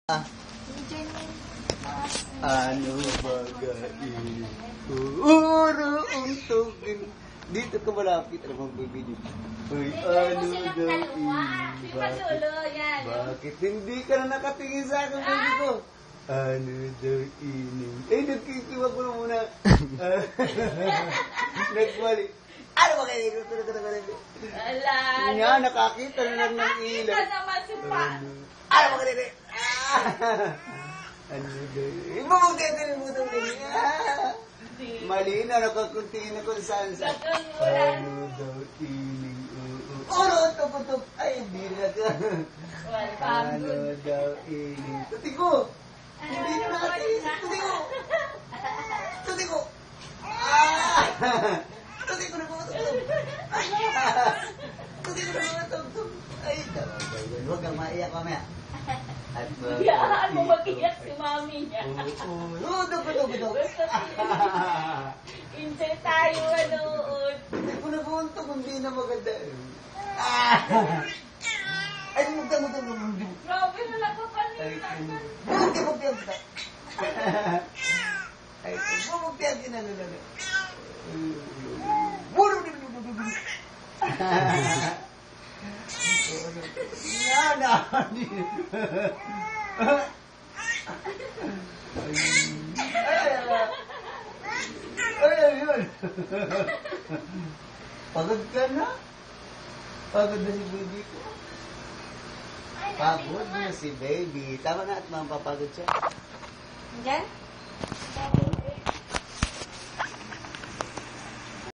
Ano bagay uro untugin dito ka malapit ano magbibideo. Uy, ano daw bakit hindi ka na nakatingin sa akin baby ko? Ano daw ini? Nagkikiwag ko na muna. Nagmali. Ano ba kayo? Ala. Nga, nakakita na lang ng ilaw. Kita naman si Pa. Ano ba kayo? Ano daw? Ibabagay mo daw niya. Mali na, nakakuntingin ako saan sa. Ano daw ining utok. Ay, hindi na ka. Ano daw ining. Tuti ko. Hindi na nakatingin. Tuti ko. Tuti ko na kumatugtog. Ay, tawag. Huwag kang maiyak mamaya. Biyaan mo mag-iyak si mami niya. Dog. Enjoy tayo, manood. Hindi ko nabuntog, hindi na maganda. Ay, magdamo. Grabe na nakapanita. Bumagpiyag ka. Ay, bumagpiyag ka na. Yan. Ayun. Pagod ka na? Pagod na si baby ko? Pagod na si baby. Tama na at mapapagod siya. Diyan?